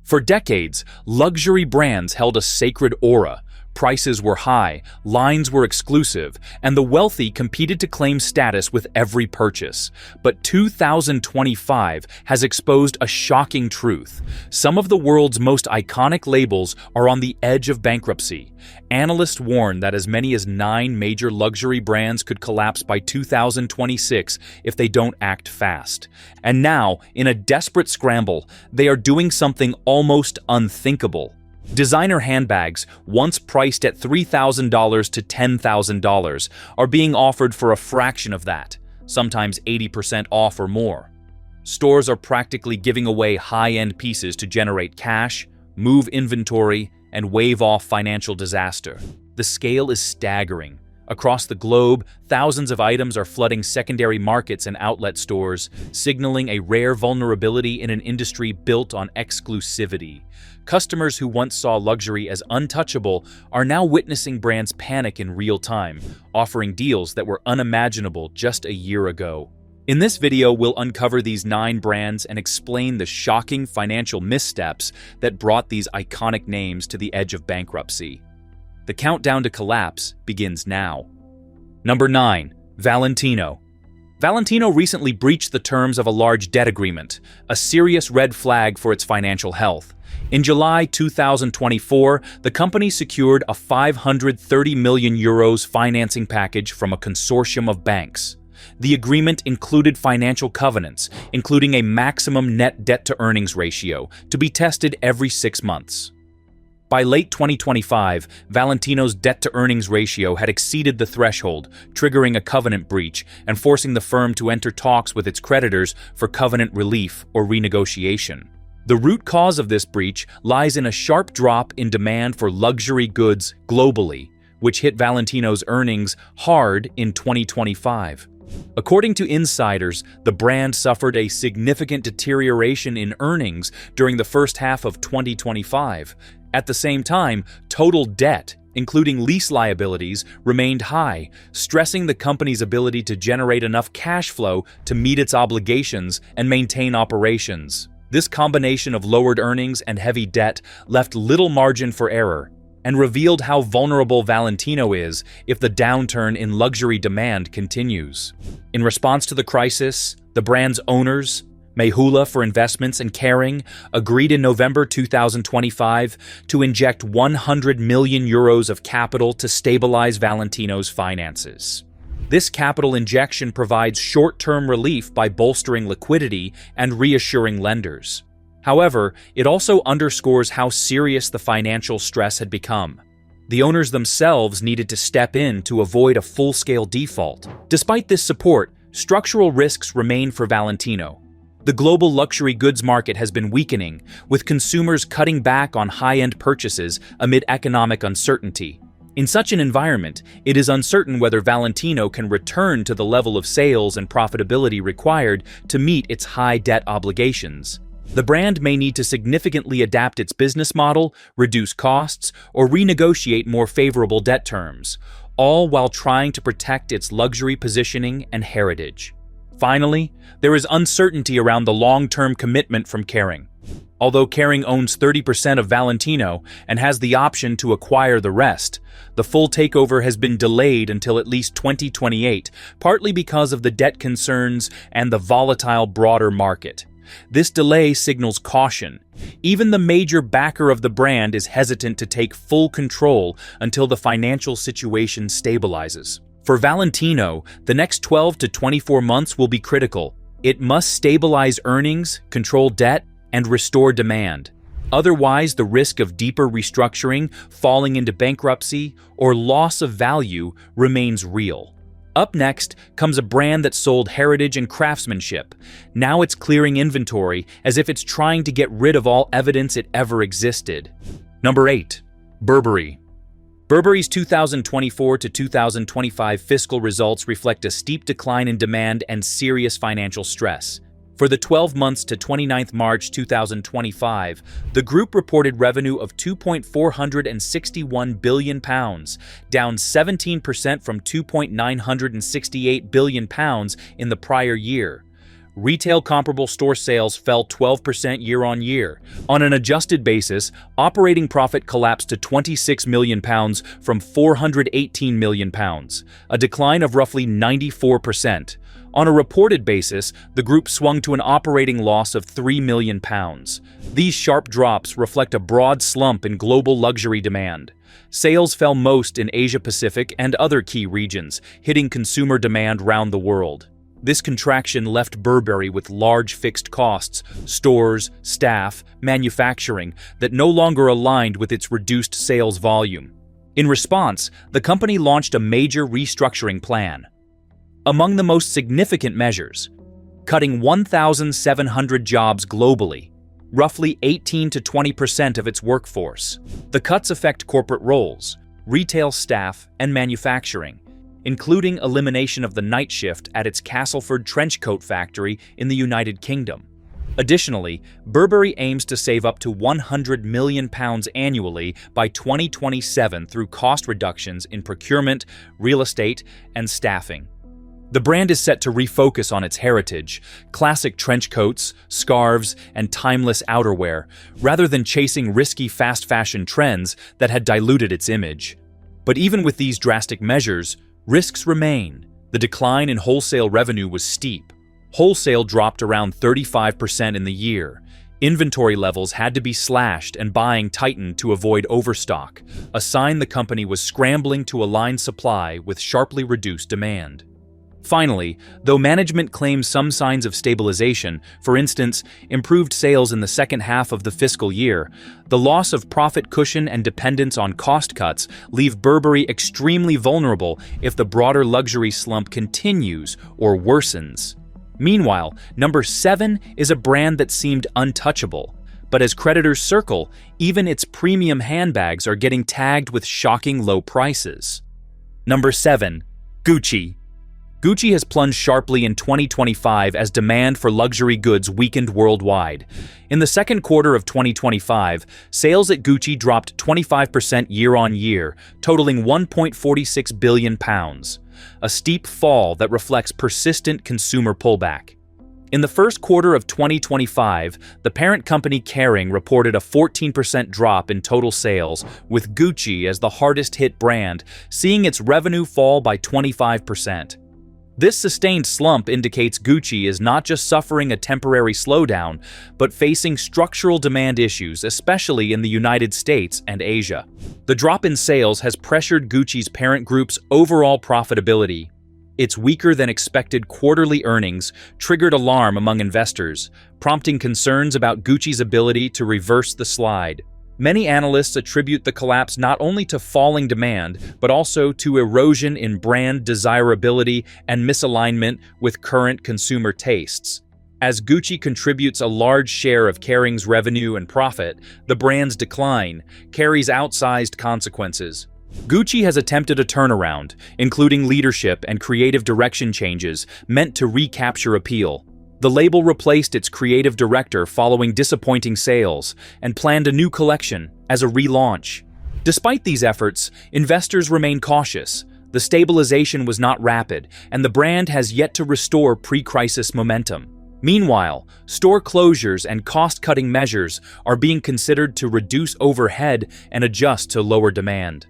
For decades, luxury brands held a sacred aura. Prices were high, lines were exclusive, and the wealthy competed to claim status with every purchase. But 2025 has exposed a shocking truth. Some of the world's most iconic labels are on the edge of bankruptcy. Analysts warn that as many as 9 major luxury brands could collapse by 2026 if they don't act fast. And now, in a desperate scramble, they are doing something almost unthinkable. Designer handbags, once priced at $3,000 to $10,000, are being offered for a fraction of that, sometimes 80% off or more. Stores are practically giving away high-end pieces to generate cash, move inventory, and wave off financial disaster. The scale is staggering. Across the globe, thousands of items are flooding secondary markets and outlet stores, signaling a rare vulnerability in an industry built on exclusivity. Customers who once saw luxury as untouchable are now witnessing brands panic in real time, offering deals that were unimaginable just a year ago. In this video, we'll uncover these 9 brands and explain the shocking financial missteps that brought these iconic names to the edge of bankruptcy. The countdown to collapse begins now. Number 9. Valentino. Valentino recently breached the terms of a large debt agreement, a serious red flag for its financial health. In July 2024, the company secured a €530 million financing package from a consortium of banks. The agreement included financial covenants, including a maximum net debt-to-earnings ratio, to be tested every 6 months. By late 2025, Valentino's debt-to-earnings ratio had exceeded the threshold, triggering a covenant breach and forcing the firm to enter talks with its creditors for covenant relief or renegotiation. The root cause of this breach lies in a sharp drop in demand for luxury goods globally, which hit Valentino's earnings hard in 2025. According to insiders, the brand suffered a significant deterioration in earnings during the first half of 2025. At the same time, total debt, including lease liabilities, remained high, stressing the company's ability to generate enough cash flow to meet its obligations and maintain operations. This combination of lowered earnings and heavy debt left little margin for error and revealed how vulnerable Valentino is if the downturn in luxury demand continues. In response to the crisis, the brand's owners, Mayhoola for Investments and Kering, agreed in November 2025 to inject €100 million of capital to stabilize Valentino's finances. This capital injection provides short-term relief by bolstering liquidity and reassuring lenders. However, it also underscores how serious the financial stress had become. The owners themselves needed to step in to avoid a full-scale default. Despite this support, structural risks remain for Valentino. The global luxury goods market has been weakening, with consumers cutting back on high-end purchases amid economic uncertainty. In such an environment, it is uncertain whether Valentino can return to the level of sales and profitability required to meet its high debt obligations. The brand may need to significantly adapt its business model, reduce costs, or renegotiate more favorable debt terms, all while trying to protect its luxury positioning and heritage. Finally, there is uncertainty around the long-term commitment from Kering. Although Kering owns 30% of Valentino and has the option to acquire the rest, the full takeover has been delayed until at least 2028, partly because of the debt concerns and the volatile broader market. This delay signals caution. Even the major backer of the brand is hesitant to take full control until the financial situation stabilizes. For Valentino, the next 12 to 24 months will be critical. It must stabilize earnings, control debt, and restore demand. Otherwise, the risk of deeper restructuring, falling into bankruptcy, or loss of value remains real. Up next comes a brand that sold heritage and craftsmanship. Now it's clearing inventory as if it's trying to get rid of all evidence it ever existed. Number 8. Burberry. Burberry's 2024 to 2025 fiscal results reflect a steep decline in demand and serious financial stress. For the 12 months to 29 March 2025, the group reported revenue of £2.461 billion, down 17% from £2.968 billion in the prior year. Retail comparable store sales fell 12% year-on-year. On an adjusted basis, operating profit collapsed to £26 million from £418 million, a decline of roughly 94%. On a reported basis, the group swung to an operating loss of £3 million. These sharp drops reflect a broad slump in global luxury demand. Sales fell most in Asia-Pacific and other key regions, hitting consumer demand round the world. This contraction left Burberry with large fixed costs, stores, staff, manufacturing, that no longer aligned with its reduced sales volume. In response, the company launched a major restructuring plan. Among the most significant measures, cutting 1,700 jobs globally, roughly 18 to 20% of its workforce. The cuts affect corporate roles, retail staff, and manufacturing, including elimination of the night shift at its Castleford trenchcoat factory in the United Kingdom. Additionally, Burberry aims to save up to £100 million annually by 2027 through cost reductions in procurement, real estate, and staffing. The brand is set to refocus on its heritage, classic trench coats, scarves, and timeless outerwear, rather than chasing risky fast fashion trends that had diluted its image. But even with these drastic measures, risks remain. The decline in wholesale revenue was steep. Wholesale dropped around 35% in the year. Inventory levels had to be slashed and buying tightened to avoid overstock, a sign the company was scrambling to align supply with sharply reduced demand. Finally, though management claims some signs of stabilization, for instance, improved sales in the second half of the fiscal year, the loss of profit cushion and dependence on cost cuts leave Burberry extremely vulnerable if the broader luxury slump continues or worsens. Meanwhile, number 7 is a brand that seemed untouchable. But as creditors circle, even its premium handbags are getting tagged with shocking low prices. Number 7. Gucci. Gucci has plunged sharply in 2025 as demand for luxury goods weakened worldwide. In the second quarter of 2025, sales at Gucci dropped 25% year-on-year, totaling £1.46 billion, a steep fall that reflects persistent consumer pullback. In the first quarter of 2025, the parent company Kering reported a 14% drop in total sales, with Gucci as the hardest-hit brand, seeing its revenue fall by 25%. This sustained slump indicates Gucci is not just suffering a temporary slowdown, but facing structural demand issues, especially in the United States and Asia. The drop in sales has pressured Gucci's parent group's overall profitability. Its weaker-than-expected quarterly earnings triggered alarm among investors, prompting concerns about Gucci's ability to reverse the slide. Many analysts attribute the collapse not only to falling demand, but also to erosion in brand desirability and misalignment with current consumer tastes. As Gucci contributes a large share of Kering's revenue and profit, the brand's decline carries outsized consequences. Gucci has attempted a turnaround, including leadership and creative direction changes meant to recapture appeal. The label replaced its creative director following disappointing sales and planned a new collection as a relaunch. Despite these efforts, investors remain cautious. The stabilization was not rapid, and the brand has yet to restore pre-crisis momentum. Meanwhile, store closures and cost-cutting measures are being considered to reduce overhead and adjust to lower demand.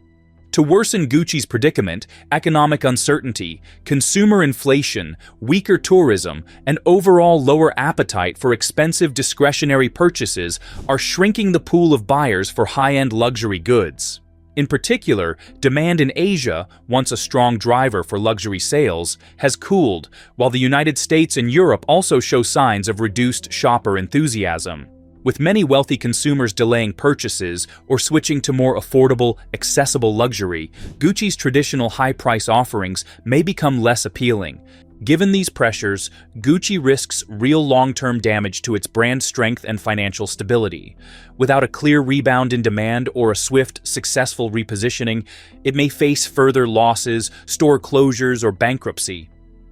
To worsen Gucci's predicament, economic uncertainty, consumer inflation, weaker tourism, and overall lower appetite for expensive discretionary purchases are shrinking the pool of buyers for high-end luxury goods. In particular, demand in Asia, once a strong driver for luxury sales, has cooled, while the United States and Europe also show signs of reduced shopper enthusiasm. With many wealthy consumers delaying purchases or switching to more affordable, accessible luxury, Gucci's traditional high-price offerings may become less appealing. Given these pressures, Gucci risks real long-term damage to its brand strength and financial stability. Without a clear rebound in demand or a swift, successful repositioning, it may face further losses, store closures, or bankruptcy.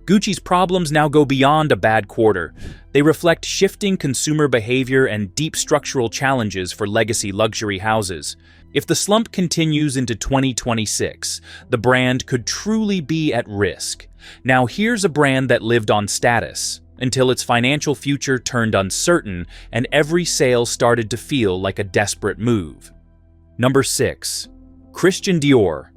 Gucci's problems now go beyond a bad quarter. They reflect shifting consumer behavior and deep structural challenges for legacy luxury houses. If the slump continues into 2026, the brand could truly be at risk. Now here's a brand that lived on status. until its financial future turned uncertain and every sale started to feel like a desperate move. Number 6. Christian Dior.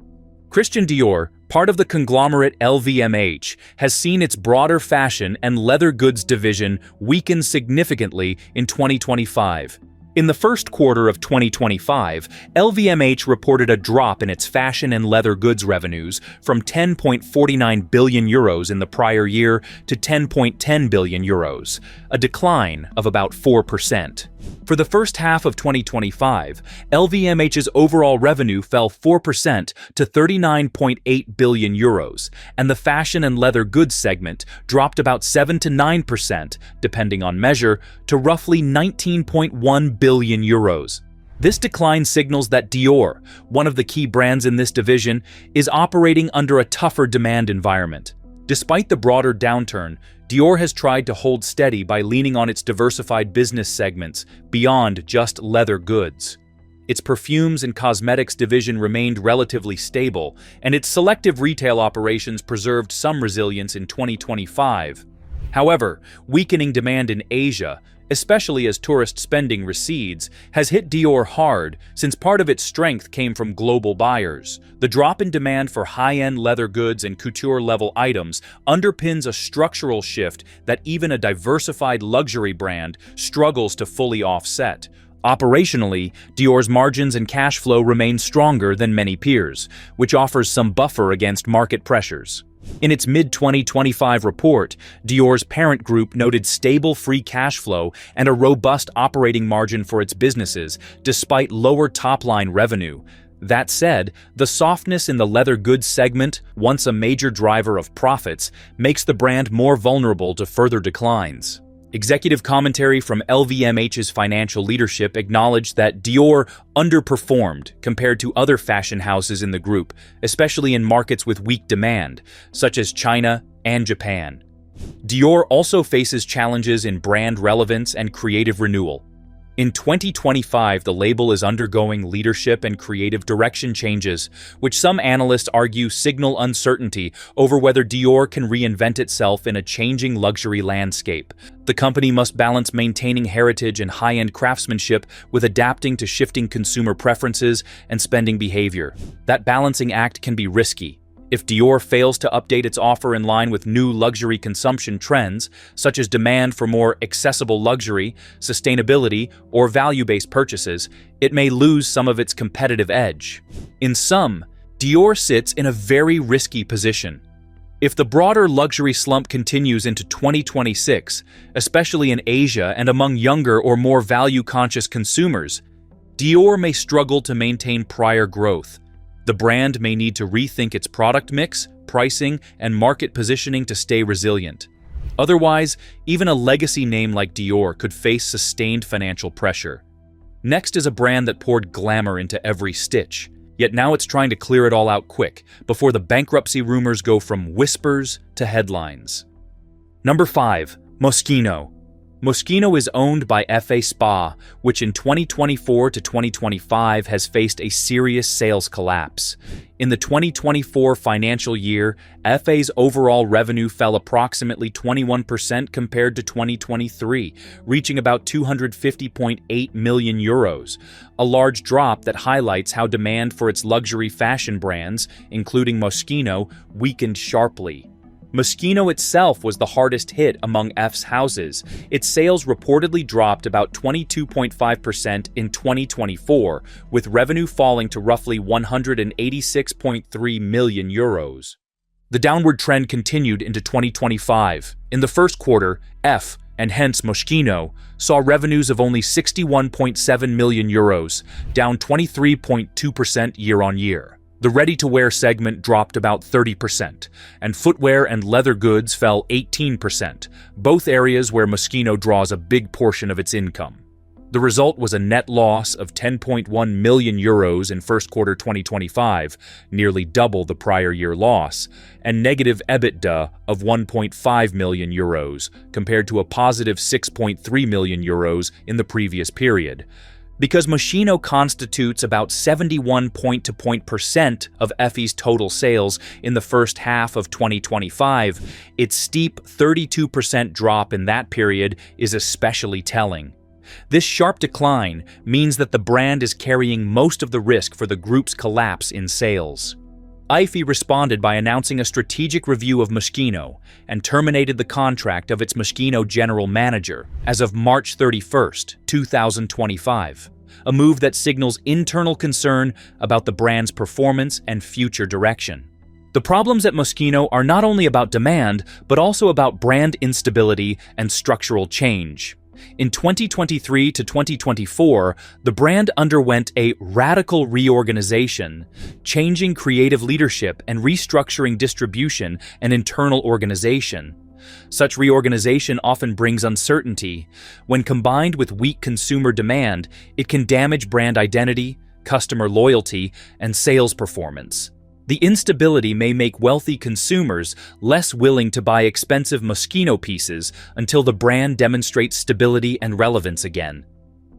Christian Dior, part of the conglomerate LVMH, has seen its broader fashion and leather goods division weaken significantly in 2025. In the first quarter of 2025, LVMH reported a drop in its fashion and leather goods revenues from 10.49 billion euros in the prior year to 10.10 billion euros, a decline of about 4%. For the first half of 2025, LVMH's overall revenue fell 4% to 39.8 billion euros, and the fashion and leather goods segment dropped about 7 to 9%, depending on measure, to roughly 19.1 billion euros. This decline signals that Dior, one of the key brands in this division, is operating under a tougher demand environment. Despite the broader downturn, Dior has tried to hold steady by leaning on its diversified business segments beyond just leather goods. Its perfumes and cosmetics division remained relatively stable, and its selective retail operations preserved some resilience in 2025. However, weakening demand in Asia, especially as tourist spending recedes, has hit Dior hard since part of its strength came from global buyers. The drop in demand for high-end leather goods and couture-level items underpins a structural shift that even a diversified luxury brand struggles to fully offset. Operationally, Dior's margins and cash flow remain stronger than many peers, which offers some buffer against market pressures. In its mid-2025 report, Dior's parent group noted stable free cash flow and a robust operating margin for its businesses, despite lower top-line revenue. That said, the softness in the leather goods segment, once a major driver of profits, makes the brand more vulnerable to further declines. Executive commentary from LVMH's financial leadership acknowledged that Dior underperformed compared to other fashion houses in the group, especially in markets with weak demand, such as China and Japan. Dior also faces challenges in brand relevance and creative renewal. In 2025, the label is undergoing leadership and creative direction changes, which some analysts argue signal uncertainty over whether Dior can reinvent itself in a changing luxury landscape. The company must balance maintaining heritage and high-end craftsmanship with adapting to shifting consumer preferences and spending behavior. That balancing act can be risky. If Dior fails to update its offer in line with new luxury consumption trends, such as demand for more accessible luxury, sustainability, or value-based purchases, it may lose some of its competitive edge. In sum, Dior sits in a very risky position. If the broader luxury slump continues into 2026, especially in Asia and among younger or more value-conscious consumers, Dior may struggle to maintain prior growth. The brand may need to rethink its product mix, pricing, and market positioning to stay resilient. Otherwise, even a legacy name like Dior could face sustained financial pressure. Next is a brand that poured glamour into every stitch, yet now it's trying to clear it all out quick before the bankruptcy rumors go from whispers to headlines. Number 5. Moschino. Moschino is owned by FA Spa, which in 2024 to 2025 has faced a serious sales collapse. In the 2024 financial year, FA's overall revenue fell approximately 21% compared to 2023, reaching about 250.8 million euros, a large drop that highlights how demand for its luxury fashion brands, including Moschino, weakened sharply. Moschino itself was the hardest hit among F's houses. Its sales reportedly dropped about 22.5% in 2024, with revenue falling to roughly 186.3 million euros. The downward trend continued into 2025. In the first quarter, F, and hence Moschino, saw revenues of only 61.7 million euros, down 23.2% year-on-year. The ready-to-wear segment dropped about 30%, and footwear and leather goods fell 18%, both areas where Moschino draws a big portion of its income. The result was a net loss of 10.1 million euros in first quarter 2025, nearly double the prior year loss, and negative EBITDA of 1.5 million euros, compared to a positive 6.3 million euros in the previous period. Because Moschino constitutes about 71 point-to-point% of Effie's total sales in the first half of 2025, its steep 32% drop in that period is especially telling. This sharp decline means that the brand is carrying most of the risk for the group's collapse in sales. Effie responded by announcing a strategic review of Moschino and terminated the contract of its Moschino general manager as of March 31, 2025, a move that signals internal concern about the brand's performance and future direction. The problems at Moschino are not only about demand, but also about brand instability and structural change. In 2023 to 2024, the brand underwent a radical reorganization, changing creative leadership and restructuring distribution and internal organization. Such reorganization often brings uncertainty. When combined with weak consumer demand, it can damage brand identity, customer loyalty, and sales performance. The instability may make wealthy consumers less willing to buy expensive Moschino pieces until the brand demonstrates stability and relevance again.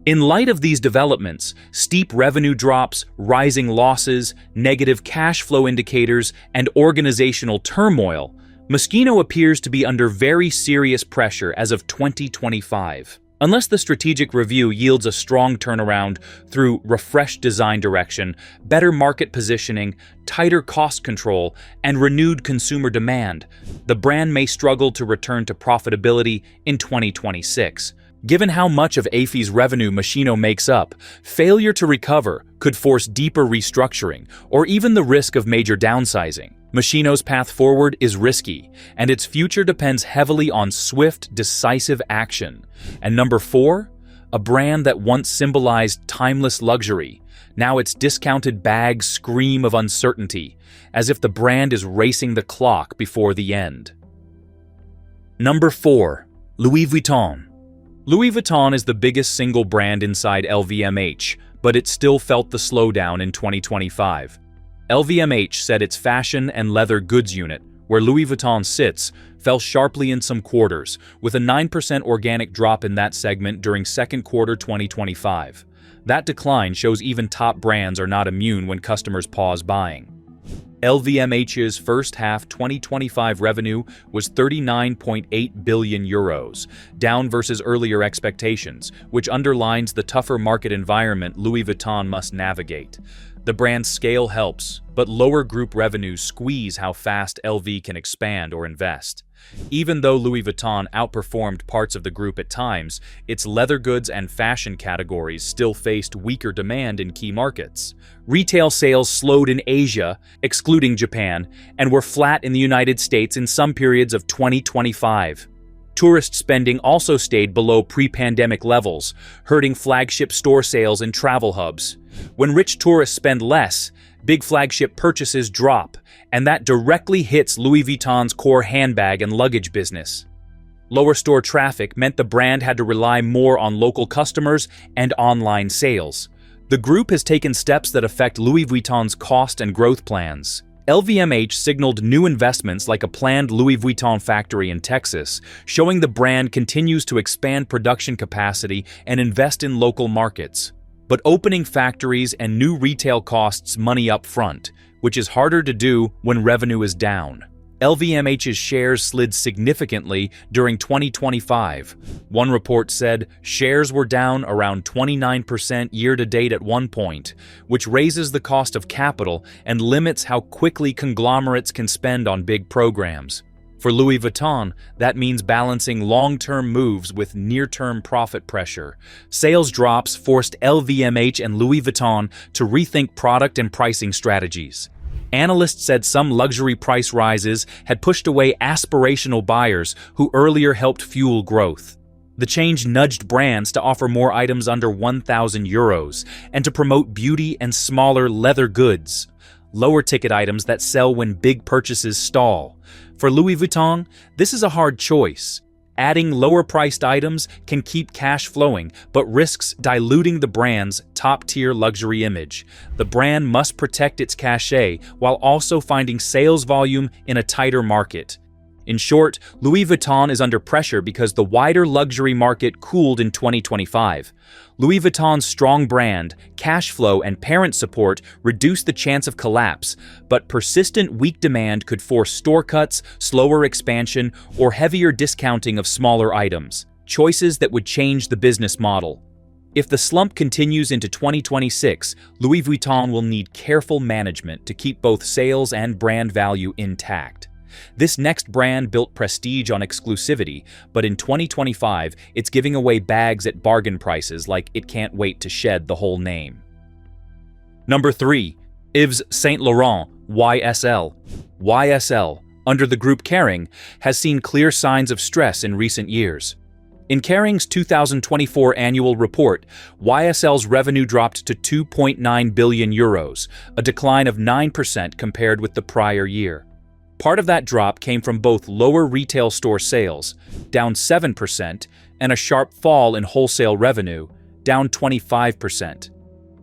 In light of these developments, steep revenue drops, rising losses, negative cash flow indicators, and organizational turmoil, Moschino appears to be under very serious pressure as of 2025. Unless the strategic review yields a strong turnaround through refreshed design direction, better market positioning, tighter cost control, and renewed consumer demand, the brand may struggle to return to profitability in 2026. Given how much of Effie's revenue Moschino makes up, failure to recover could force deeper restructuring or even the risk of major downsizing. Moschino's path forward is risky, and its future depends heavily on swift, decisive action. And number 4, a brand that once symbolized timeless luxury. Now its discounted bags scream of uncertainty, as if the brand is racing the clock before the end. Number 4, Louis Vuitton. Louis Vuitton is the biggest single brand inside LVMH, but it still felt the slowdown in 2025. LVMH said its fashion and leather goods unit, where Louis Vuitton sits, fell sharply in some quarters, with a 9% organic drop in that segment during second quarter 2025. That decline shows even top brands are not immune when customers pause buying. LVMH's first half 2025 revenue was 39.8 billion euros, down versus earlier expectations, which underlines the tougher market environment Louis Vuitton must navigate. The brand's scale helps, but lower group revenues squeeze how fast LV can expand or invest. Even though Louis Vuitton outperformed parts of the group at times, its leather goods and fashion categories still faced weaker demand in key markets. Retail sales slowed in Asia, excluding Japan, and were flat in the United States in some periods of 2025. Tourist spending also stayed below pre-pandemic levels, hurting flagship store sales in travel hubs. When rich tourists spend less, big flagship purchases drop, and that directly hits Louis Vuitton's core handbag and luggage business. Lower store traffic meant the brand had to rely more on local customers and online sales. The group has taken steps that affect Louis Vuitton's cost and growth plans. LVMH signaled new investments like a planned Louis Vuitton factory in Texas, showing the brand continues to expand production capacity and invest in local markets. But opening factories and new retail costs money up front, which is harder to do when revenue is down. LVMH's shares slid significantly during 2025. One report said shares were down around 29% year-to-date at one point, which raises the cost of capital and limits how quickly conglomerates can spend on big programs. For Louis Vuitton, that means balancing long-term moves with near-term profit pressure. Sales drops forced LVMH and Louis Vuitton to rethink product and pricing strategies. Analysts said some luxury price rises had pushed away aspirational buyers who earlier helped fuel growth. The change nudged brands to offer more items under 1,000 euros and to promote beauty and smaller leather goods, lower ticket items that sell when big purchases stall. For Louis Vuitton, this is a hard choice. Adding lower-priced items can keep cash flowing, but risks diluting the brand's top-tier luxury image. The brand must protect its cachet while also finding sales volume in a tighter market. In short, Louis Vuitton is under pressure because the wider luxury market cooled in 2025. Louis Vuitton's strong brand, cash flow, and parent support reduced the chance of collapse, but persistent weak demand could force store cuts, slower expansion, or heavier discounting of smaller items, choices that would change the business model. If the slump continues into 2026, Louis Vuitton will need careful management to keep both sales and brand value intact. This next brand built prestige on exclusivity, but in 2025, it's giving away bags at bargain prices like it can't wait to shed the whole name. Number 3. Yves Saint Laurent, YSL. YSL, under the group Kering, has seen clear signs of stress in recent years. In Kering's 2024 annual report, YSL's revenue dropped to 2.9 billion euros, a decline of 9% compared with the prior year. Part of that drop came from both lower retail store sales, down 7%, and a sharp fall in wholesale revenue, down 25%.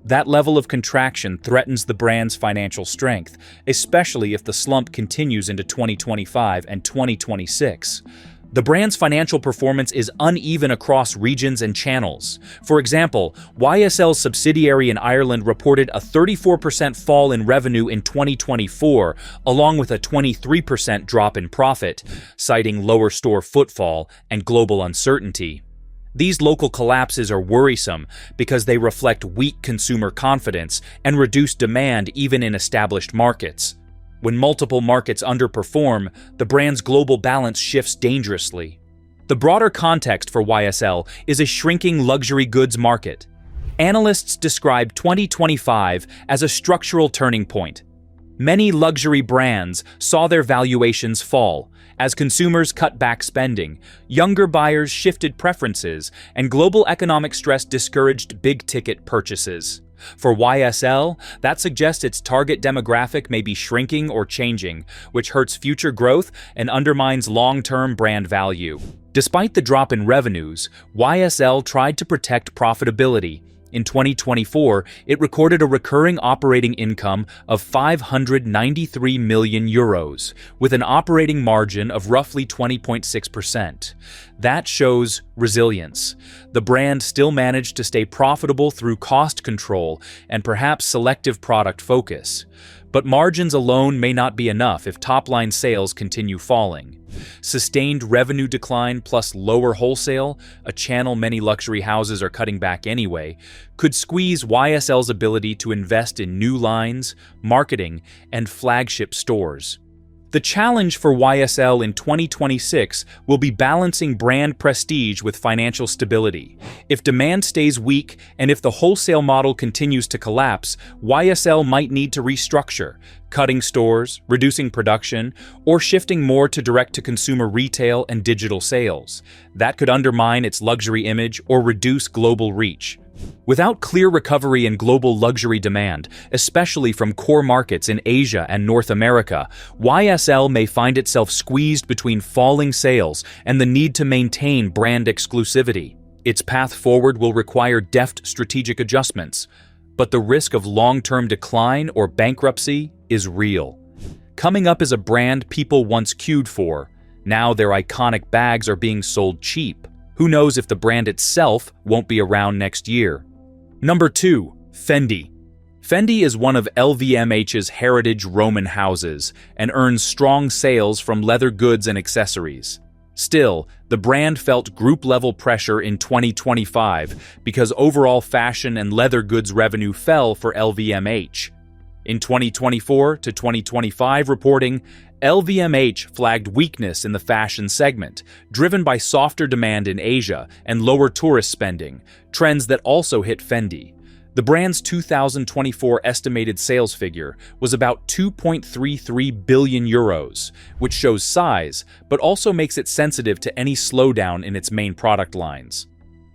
That level of contraction threatens the brand's financial strength, especially if the slump continues into 2025 and 2026. The brand's financial performance is uneven across regions and channels. For example, YSL's subsidiary in Ireland reported a 34% fall in revenue in 2024, along with a 23% drop in profit, citing lower store footfall and global uncertainty. These local collapses are worrisome because they reflect weak consumer confidence and reduced demand even in established markets. When multiple markets underperform, the brand's global balance shifts dangerously. The broader context for YSL is a shrinking luxury goods market. Analysts describe 2025 as a structural turning point. Many luxury brands saw their valuations fall as consumers cut back spending, younger buyers shifted preferences, and global economic stress discouraged big-ticket purchases. For YSL, that suggests its target demographic may be shrinking or changing, which hurts future growth and undermines long-term brand value. Despite the drop in revenues, YSL tried to protect profitability. In 2024, it recorded a recurring operating income of 593 million euros, with an operating margin of roughly 20.6%. That shows resilience. The brand still managed to stay profitable through cost control and perhaps selective product focus. But margins alone may not be enough if top-line sales continue falling. Sustained revenue decline plus lower wholesale, a channel many luxury houses are cutting back anyway, could squeeze YSL's ability to invest in new lines, marketing, and flagship stores. The challenge for YSL in 2026 will be balancing brand prestige with financial stability. If demand stays weak and if the wholesale model continues to collapse, YSL might need to restructure, cutting stores, reducing production, or shifting more to direct-to-consumer retail and digital sales. That could undermine its luxury image or reduce global reach. Without clear recovery in global luxury demand, especially from core markets in Asia and North America, YSL may find itself squeezed between falling sales and the need to maintain brand exclusivity. Its path forward will require deft strategic adjustments, but the risk of long-term decline or bankruptcy is real. Coming up is a brand people once queued for. Now their iconic bags are being sold cheap. Who knows if the brand itself won't be around next year? Number 2. Fendi. Fendi is one of LVMH's heritage Roman houses and earns strong sales from leather goods and accessories. Still, the brand felt group-level pressure in 2025 because overall fashion and leather goods revenue fell for LVMH. In 2024 to 2025 reporting, LVMH flagged weakness in the fashion segment, driven by softer demand in Asia and lower tourist spending, trends that also hit Fendi. The brand's 2024 estimated sales figure was about 2.33 billion euros, which shows size, but also makes it sensitive to any slowdown in its main product lines.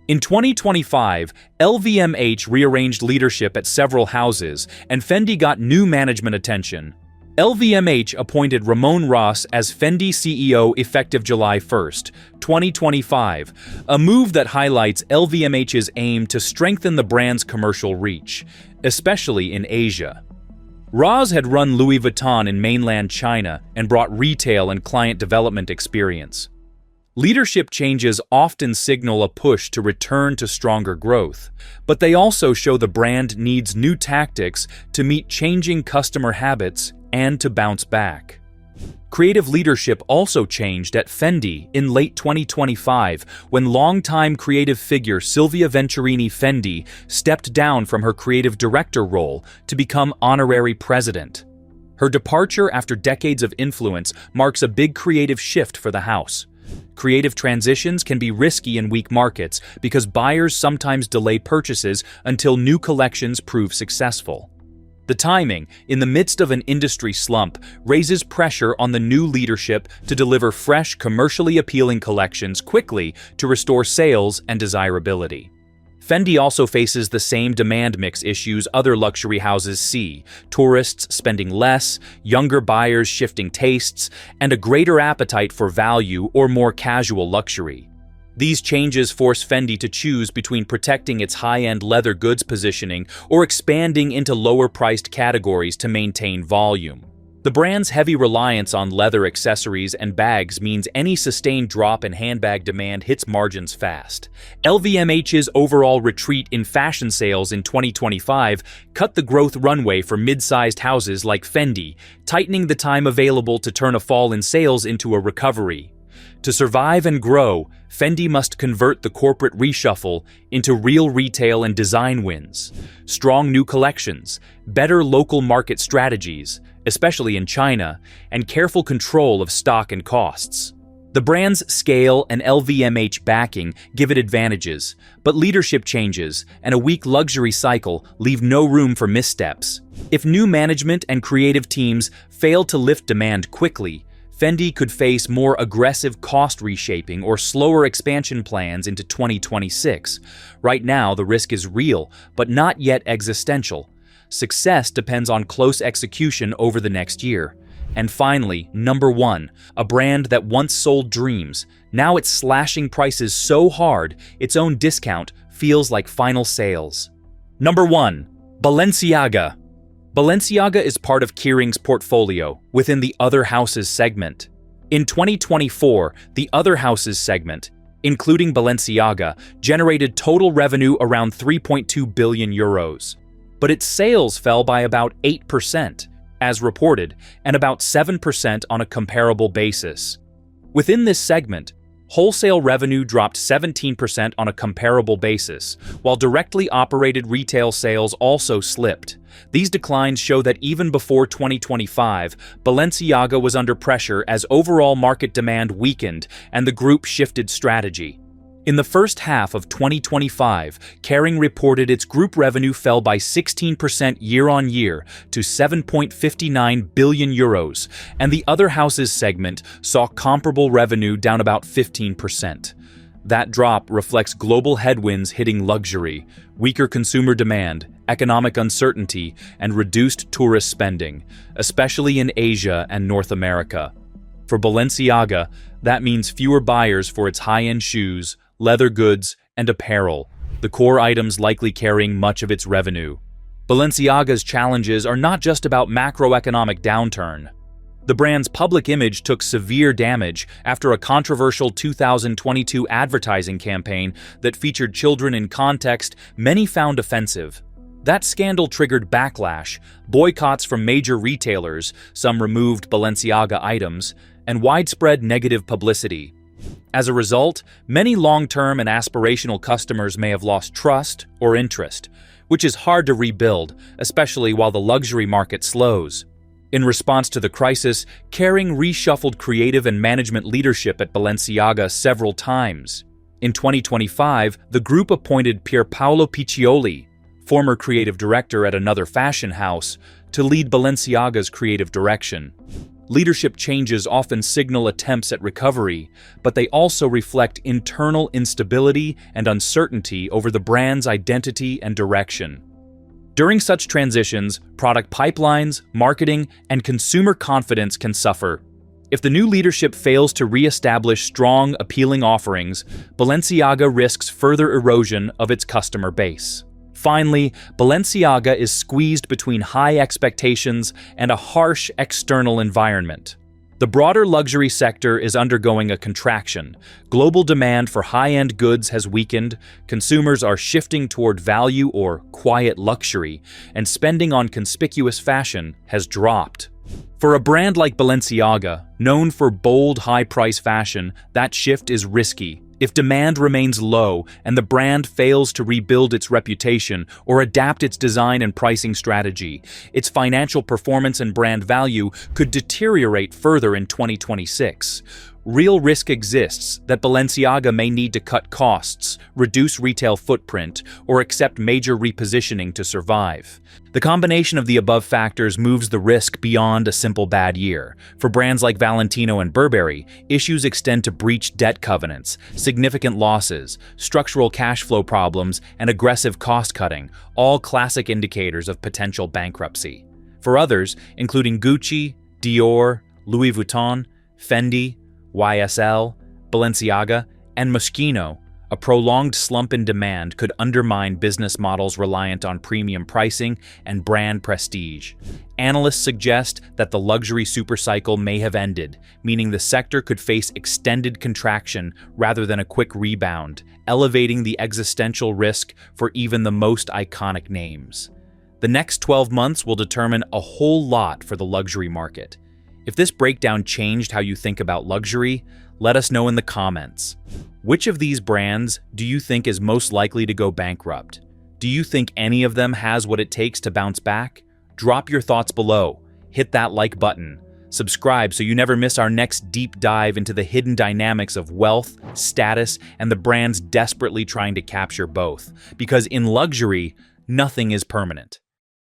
In 2025, LVMH rearranged leadership at several houses, and Fendi got new management attention. LVMH appointed Ramon Ross as Fendi CEO effective July 1, 2025, a move that highlights LVMH's aim to strengthen the brand's commercial reach, especially in Asia. Roz had run Louis Vuitton in mainland China and brought retail and client development experience. Leadership changes often signal a push to return to stronger growth, but they also show the brand needs new tactics to meet changing customer habits and to bounce back. Creative leadership also changed at Fendi in late 2025 when longtime creative figure Silvia Venturini Fendi stepped down from her creative director role to become honorary president. Her departure after decades of influence marks a big creative shift for the house. Creative transitions can be risky in weak markets because buyers sometimes delay purchases until new collections prove successful. The timing, in the midst of an industry slump, raises pressure on the new leadership to deliver fresh, commercially appealing collections quickly to restore sales and desirability. Fendi also faces the same demand mix issues other luxury houses see: tourists spending less, younger buyers shifting tastes, and a greater appetite for value or more casual luxury. These changes force Fendi to choose between protecting its high-end leather goods positioning or expanding into lower-priced categories to maintain volume. The brand's heavy reliance on leather accessories and bags means any sustained drop in handbag demand hits margins fast. LVMH's overall retreat in fashion sales in 2025 cut the growth runway for mid-sized houses like Fendi, tightening the time available to turn a fall in sales into a recovery. To survive and grow, Fendi must convert the corporate reshuffle into real retail and design wins, strong new collections, better local market strategies, especially in China, and careful control of stock and costs. The brand's scale and LVMH backing give it advantages, but leadership changes and a weak luxury cycle leave no room for missteps. If new management and creative teams fail to lift demand quickly, Fendi could face more aggressive cost reshaping or slower expansion plans into 2026. Right now, the risk is real, but not yet existential. Success depends on close execution over the next year. And finally, number 1, a brand that once sold dreams. Now it's slashing prices so hard, its own discount feels like final sales. Number 1, Balenciaga. Balenciaga is part of Kering's portfolio within the Other Houses segment. In 2024, the Other Houses segment, including Balenciaga, generated total revenue around 3.2 billion euros. But its sales fell by about 8%, as reported, and about 7% on a comparable basis. Within this segment, wholesale revenue dropped 17% on a comparable basis, while directly operated retail sales also slipped. These declines show that even before 2025, Balenciaga was under pressure as overall market demand weakened and the group shifted strategy. In the first half of 2025, Kering reported its group revenue fell by 16% year-on-year to 7.59 billion euros, and the Other Houses segment saw comparable revenue down about 15%. That drop reflects global headwinds hitting luxury, weaker consumer demand, economic uncertainty, and reduced tourist spending, especially in Asia and North America. For Balenciaga, that means fewer buyers for its high-end shoes, leather goods, and apparel, the core items likely carrying much of its revenue. Balenciaga's challenges are not just about macroeconomic downturn. The brand's public image took severe damage after a controversial 2022 advertising campaign that featured children in context many found offensive. That scandal triggered backlash, boycotts from major retailers, some removed Balenciaga items, and widespread negative publicity. As a result, many long-term and aspirational customers may have lost trust or interest, which is hard to rebuild, especially while the luxury market slows. In response to the crisis, Kering reshuffled creative and management leadership at Balenciaga several times. In 2025, the group appointed Pierpaolo Piccioli, former creative director at another fashion house, to lead Balenciaga's creative direction. Leadership changes often signal attempts at recovery, but they also reflect internal instability and uncertainty over the brand's identity and direction. During such transitions, product pipelines, marketing, and consumer confidence can suffer. If the new leadership fails to re-establish strong, appealing offerings, Balenciaga risks further erosion of its customer base. Finally, Balenciaga is squeezed between high expectations and a harsh external environment. The broader luxury sector is undergoing a contraction. Global demand for high-end goods has weakened, consumers are shifting toward value or quiet luxury, and spending on conspicuous fashion has dropped. For a brand like Balenciaga, known for bold, high-price fashion, that shift is risky. If demand remains low and the brand fails to rebuild its reputation or adapt its design and pricing strategy, its financial performance and brand value could deteriorate further in 2026. Real risk exists that Balenciaga may need to cut costs, reduce retail footprint, or accept major repositioning to survive. The combination of the above factors moves the risk beyond a simple bad year. For brands like Valentino and Burberry, issues extend to breached debt covenants, significant losses, structural cash flow problems, and aggressive cost-cutting, all classic indicators of potential bankruptcy. For others, including Gucci, Dior, Louis Vuitton, Fendi, YSL, Balenciaga, and Moschino, a prolonged slump in demand could undermine business models reliant on premium pricing and brand prestige. Analysts suggest that the luxury supercycle may have ended, meaning the sector could face extended contraction rather than a quick rebound, elevating the existential risk for even the most iconic names. The next 12 months will determine a whole lot for the luxury market. If this breakdown changed how you think about luxury, let us know in the comments. Which of these brands do you think is most likely to go bankrupt? Do you think any of them has what it takes to bounce back? Drop your thoughts below. Hit that like button. Subscribe so you never miss our next deep dive into the hidden dynamics of wealth, status, and the brands desperately trying to capture both. Because in luxury, nothing is permanent.